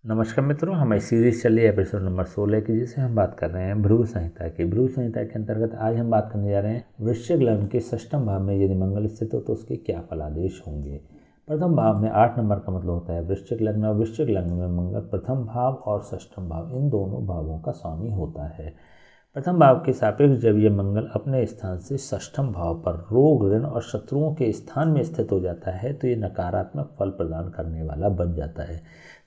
नमस्कार मित्रों, हमारी सीरीज चली एपिसोड नंबर 16 की, जिसे हम बात कर रहे हैं भृगु संहिता की। भृगु संहिता के अंतर्गत आज हम बात करने जा रहे हैं वृश्चिक लग्न के षष्ठम भाव में यदि मंगल स्थित हो तो उसके क्या फलादेश होंगे। प्रथम भाव में 8 नंबर का मतलब होता है वृश्चिक लग्न, और वृश्चिक लग्न में मंगल प्रथम भाव और षष्ठम भाव इन दोनों भावों का स्वामी होता है। प्रथम भाव के सापेक्ष जब ये मंगल अपने स्थान से षष्ठम भाव पर रोग, ऋण और शत्रुओं के स्थान में स्थित हो जाता है तो ये नकारात्मक फल प्रदान करने वाला बन जाता है।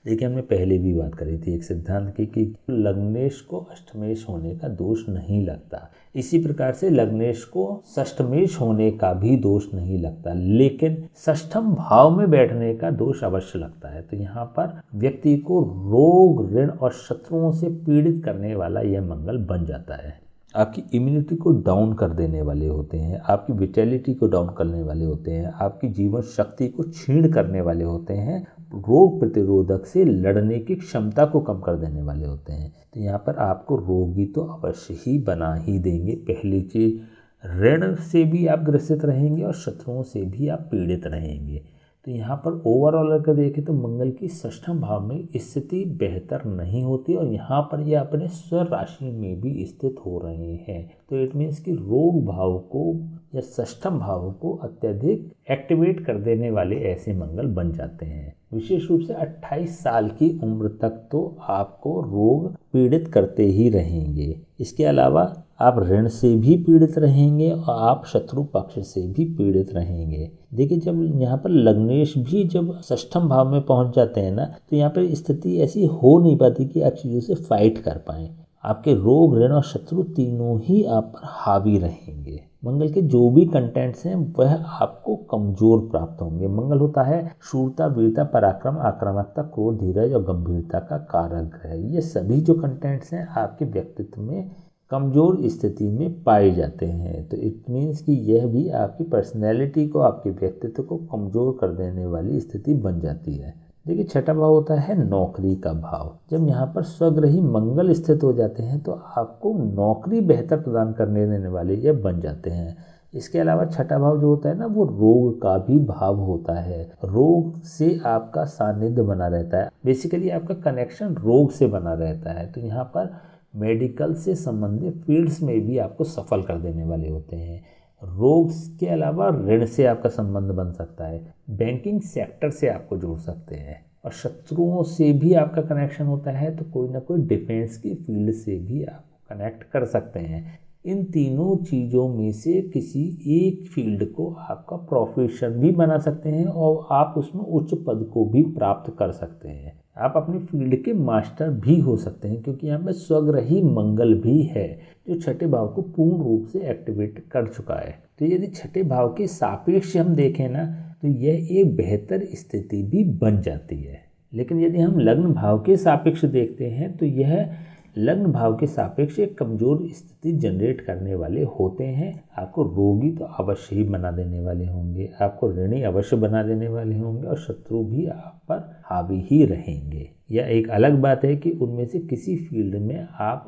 देखिए, हमने पहले भी बात करी थी एक सिद्धांत की कि लग्नेश को अष्टमेश होने का दोष नहीं लगता। इसी प्रकार से लग्नेश को षष्ठमेश होने का भी दोष नहीं लगता, लेकिन षष्ठम भाव में बैठने का दोष अवश्य लगता है। तो यहाँ पर व्यक्ति को रोग, ऋण और शत्रुओं से पीड़ित करने वाला यह मंगल बन जाता है। आपकी इम्यूनिटी को डाउन कर देने वाले होते हैं, आपकी विटेलिटी को डाउन करने वाले होते हैं, आपकी जीवन शक्ति को क्षीण करने वाले होते हैं, रोग प्रतिरोधक से लड़ने की क्षमता को कम कर देने वाले होते हैं। तो यहाँ पर आपको रोगी तो अवश्य ही बना ही देंगे। पहली चीज, ऋण से भी आप ग्रसित रहेंगे और शत्रुओं से भी आप पीड़ित रहेंगे। तो यहाँ पर ओवरऑल अगर देखें तो मंगल की षष्ठम भाव में स्थिति बेहतर नहीं होती, और यहाँ पर ये अपने स्वर राशि में भी स्थित हो रहे हैं। तो इट मीन्स कि रोग भाव को या षष्ठम भाव को अत्यधिक एक्टिवेट कर देने वाले ऐसे मंगल बन जाते हैं। विशेष रूप से 28 साल की उम्र तक तो आपको रोग पीड़ित करते ही रहेंगे। इसके अलावा आप ऋण से भी पीड़ित रहेंगे और आप शत्रु पक्ष से भी पीड़ित रहेंगे। देखिए, जब यहाँ पर लग्नेश भी जब षष्ठम भाव में पहुंच जाते हैं ना, तो यहाँ पर स्थिति ऐसी हो नहीं पाती कि आप चीज़ों से फाइट कर पाएं। आपके रोग, ऋण और शत्रु तीनों ही आप पर हावी रहेंगे। मंगल के जो भी कंटेंट्स हैं वह आपको कमजोर प्राप्त होंगे। मंगल होता है शूरता, वीरता, पराक्रम, आक्रामकता, क्रोध, धीरज और गंभीरता का कारक है। ये सभी जो कंटेंट्स हैं आपके व्यक्तित्व में कमजोर स्थिति में पाए जाते हैं। तो इट मीन्स कि यह भी आपकी पर्सनैलिटी को, आपके व्यक्तित्व को कमजोर कर देने वाली स्थिति बन जाती है। देखिए, छठा भाव होता है नौकरी का भाव। जब यहाँ पर स्वग्रही मंगल स्थित हो जाते हैं तो आपको नौकरी बेहतर प्रदान करने देने वाले ये बन जाते हैं। इसके अलावा छठा भाव जो होता है ना, वो रोग का भी भाव होता है। रोग से आपका सानिध्य बना रहता है, बेसिकली आपका कनेक्शन रोग से बना रहता है। तो यहाँ पर मेडिकल से संबंधित फील्ड्स में भी आपको सफल कर देने वाले होते हैं। रोग के अलावा ऋण से आपका संबंध बन सकता है, बैंकिंग सेक्टर से आपको जोड़ सकते हैं, और शत्रुओं से भी आपका कनेक्शन होता है तो कोई ना कोई डिफेंस की फील्ड से भी आप कनेक्ट कर सकते हैं। इन तीनों चीज़ों में से किसी एक फील्ड को आपका प्रोफेशन भी बना सकते हैं और आप उसमें उच्च पद को भी प्राप्त कर सकते हैं। आप अपनी फील्ड के मास्टर भी हो सकते हैं, क्योंकि यहाँ पे स्वग्रही मंगल भी है जो छठे भाव को पूर्ण रूप से एक्टिवेट कर चुका है। तो यदि छठे भाव के सापेक्ष हम देखें ना, तो यह एक बेहतर स्थिति भी बन जाती है। लेकिन यदि हम लग्न भाव के सापेक्ष देखते हैं तो यह लग्न भाव के सापेक्ष एक कमजोर स्थिति जनरेट करने वाले होते हैं। आपको रोगी तो अवश्य ही बना देने वाले होंगे, आपको ऋणी अवश्य बना देने वाले होंगे, और शत्रु भी आप पर हावी ही रहेंगे। यह एक अलग बात है कि उनमें से किसी फील्ड में आप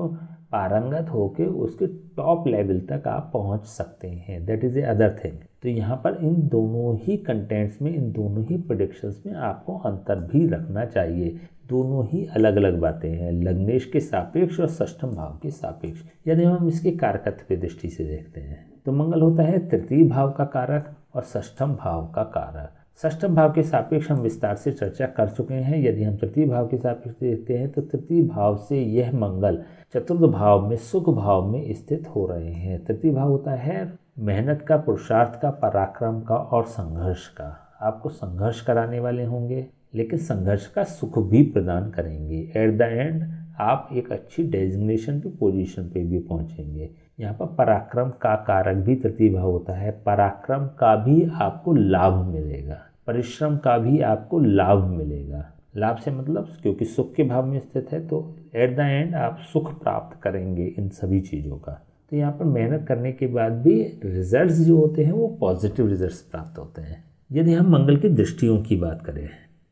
पारंगत होकर उसके टॉप लेवल तक आप पहुंच सकते हैं, that is a other thing. तो यहाँ पर इन दोनों ही कंटेंट्स में, इन दोनों ही प्रेडिक्शंस में आपको अंतर भी रखना चाहिए। दोनों ही अलग अलग बातें हैं, लग्नेश के सापेक्ष और षष्ठम भाव के सापेक्ष। यदि हम इसके कारकत्व की दृष्टि से देखते हैं तो मंगल होता है तृतीय भाव का कारक और षष्ठम भाव का कारक। षष्ठम भाव के सापेक्ष हम विस्तार से चर्चा कर चुके हैं। यदि हम तृतीय भाव के सापेक्ष देखते हैं तो तृतीय भाव से यह मंगल चतुर्थ भाव में, सुख भाव में स्थित हो रहे हैं। तृतीय भाव होता है मेहनत का, पुरुषार्थ का, पराक्रम का और संघर्ष का। आपको संघर्ष कराने वाले होंगे, लेकिन संघर्ष का सुख भी प्रदान करेंगे। एट द एंड आप एक अच्छी डेजिग्नेशन पे, पोजीशन पे भी पहुंचेंगे। यहाँ पर पराक्रम का कारक भी तृतीय भाव होता है। पराक्रम का भी आपको लाभ मिलेगा, परिश्रम का भी आपको लाभ मिलेगा। लाभ से मतलब क्योंकि सुख के भाव में स्थित है तो एट द एंड आप सुख प्राप्त करेंगे इन सभी चीज़ों का। तो यहाँ पर मेहनत करने के बाद भी रिजल्ट्स जो होते हैं वो पॉजिटिव रिजल्ट्स प्राप्त होते हैं। यदि हम मंगल की दृष्टियों की बात करें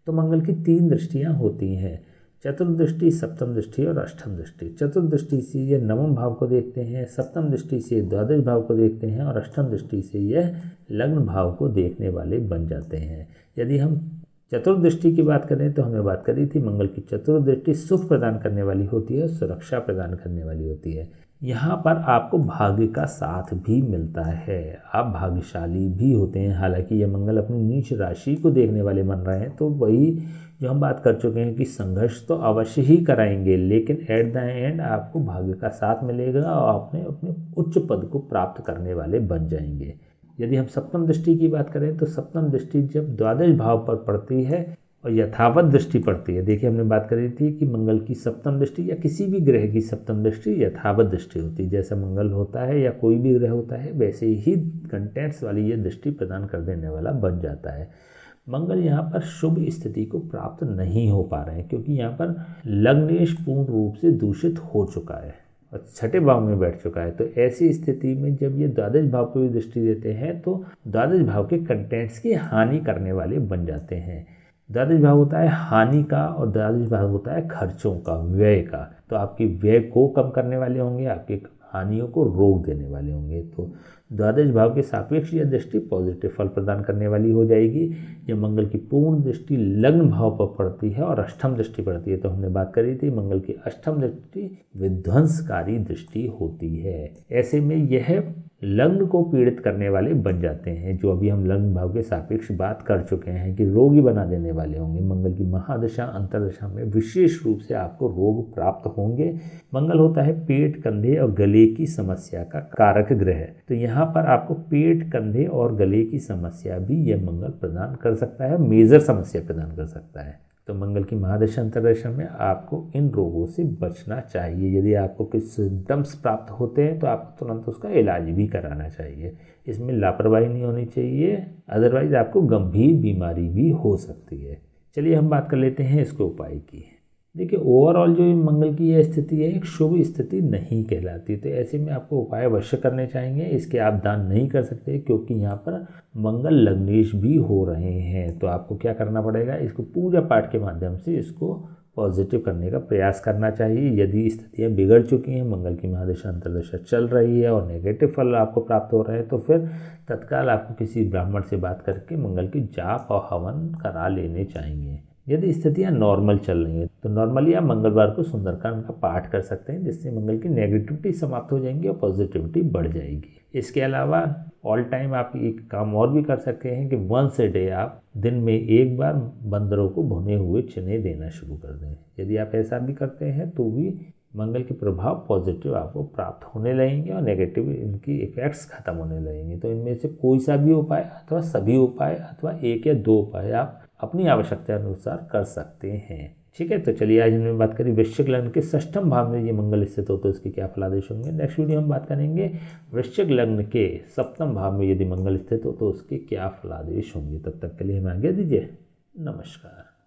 तो मंगल की 3 दृष्टियाँ होती हैं, चतुर्दृष्टि, सप्तम दृष्टि और अष्टम दृष्टि। चतुर्दृष्टि से यह नवम भाव को देखते हैं, सप्तम दृष्टि से द्वादश भाव को देखते हैं, और अष्टम दृष्टि से यह लग्न भाव को देखने वाले बन जाते हैं। यदि हम चतुर्दृष्टि की बात करें तो हमने बात करी थी मंगल की चतुर्दृष्टि सुख प्रदान करने वाली होती है, सुरक्षा प्रदान करने वाली होती है। यहाँ पर आपको भाग्य का साथ भी मिलता है, आप भाग्यशाली भी होते हैं। हालांकि ये मंगल अपनी नीच राशि को देखने वाले बन रहे हैं, तो वही जो हम बात कर चुके हैं कि संघर्ष तो अवश्य ही कराएंगे, लेकिन एट द एंड आपको भाग्य का साथ मिलेगा और आपने अपने उच्च पद को प्राप्त करने वाले बन जाएंगे। यदि हम सप्तम दृष्टि की बात करें तो सप्तम दृष्टि जब द्वादश भाव पर पड़ती है और यथावत दृष्टि पड़ती है, देखिए हमने बात करी थी कि मंगल की सप्तम दृष्टि या किसी भी ग्रह की सप्तम दृष्टि यथावत दृष्टि होती है। जैसा मंगल होता है या कोई भी ग्रह होता है, वैसे ही कंटेंट्स वाली ये दृष्टि प्रदान कर देने वाला बन जाता है। मंगल यहाँ पर शुभ स्थिति को प्राप्त नहीं हो पा रहे हैं, क्योंकि यहाँ पर लग्नेश पूर्ण रूप से दूषित हो चुका है और छठे भाव में बैठ चुका है। तो ऐसी स्थिति में जब ये द्वादश भाव पर भी दृष्टि देते हैं तो द्वादश भाव के कंटेंट्स की हानि करने वाले बन जाते हैं। द्वादश भाव होता है हानि का और द्वादश भाव होता है खर्चों का, व्यय का। तो आपकी व्यय को कम करने वाले होंगे, आपकी हानियों को रोक देने वाले होंगे। तो द्वादश भाव के सापेक्ष यह दृष्टि पॉजिटिव फल प्रदान करने वाली हो जाएगी। जब मंगल की पूर्ण दृष्टि लग्न भाव पर पड़ती है और अष्टम दृष्टि पड़ती है, तो हमने बात करी थी मंगल की अष्टम दृष्टि विध्वंसकारी दृष्टि होती है। ऐसे में यह लग्न को पीड़ित करने वाले बन जाते हैं, जो अभी हम लग्न भाव के सापेक्ष बात कर चुके हैं कि रोगी बना देने वाले होंगे। मंगल की महादशा अंतरदशा में विशेष रूप से आपको रोग प्राप्त होंगे। मंगल होता है पेट, कंधे और गले की समस्या का कारक ग्रह, तो यहाँ पर आपको पेट, कंधे और गले की समस्या भी यह मंगल प्रदान कर सकता है, मेजर समस्या प्रदान कर सकता है। तो मंगल की महादशा अंतरदशा में आपको इन रोगों से बचना चाहिए। यदि आपको कुछ सिम्टम्स प्राप्त होते हैं तो आपको तुरंत उसका इलाज भी कराना चाहिए, इसमें लापरवाही नहीं होनी चाहिए, अदरवाइज आपको गंभीर बीमारी भी हो सकती है। चलिए हम बात कर लेते हैं इसके उपाय की। देखिए ओवरऑल जो मंगल की यह स्थिति है एक शुभ स्थिति नहीं कहलाती, तो ऐसे में आपको उपाय अवश्य करने चाहिए। इसके आप दान नहीं कर सकते क्योंकि यहाँ पर मंगल लग्नेश भी हो रहे हैं। तो आपको क्या करना पड़ेगा, इसको पूजा पाठ के माध्यम से इसको पॉजिटिव करने का प्रयास करना चाहिए। यदि स्थितियाँ बिगड़ चुकी हैं, मंगल की महादशा अंतरदशा चल रही है और नेगेटिव फल आपको प्राप्त हो रहे हैं, तो फिर तत्काल आपको किसी ब्राह्मण से बात करके मंगल की जाप और हवन करा लेने चाहिए। यदि स्थितियाँ नॉर्मल चल रही हैं तो नॉर्मली आप मंगलवार को सुंदरकांड का पाठ कर सकते हैं, जिससे मंगल की नेगेटिविटी समाप्त हो जाएंगी और पॉजिटिविटी बढ़ जाएगी। इसके अलावा ऑल टाइम आप एक काम और भी कर सकते हैं कि वंस ए डे आप दिन में एक बार बंदरों को भुने हुए चने देना शुरू कर दें। यदि आप ऐसा भी करते हैं तो भी मंगल के प्रभाव पॉजिटिव आपको प्राप्त होने लगेंगे और नेगेटिव इनकी इफेक्ट्स खत्म होने लगेंगे। तो इनमें से कोई सा भी उपाय अथवा सभी उपाय अथवा एक या दो उपाय आप अपनी आवश्यकता अनुसार कर सकते हैं। ठीक है, तो चलिए आज हमने बात करी वृश्चिक लग्न के षष्ठम भाव में ये मंगल स्थित हो तो इसके क्या फलादेश होंगे। नेक्स्ट वीडियो हम बात करेंगे वृश्चिक लग्न के सप्तम भाव में यदि मंगल स्थित हो तो उसके क्या फलादेश होंगे। तब तक के लिए हमें आज्ञा दीजिए, नमस्कार।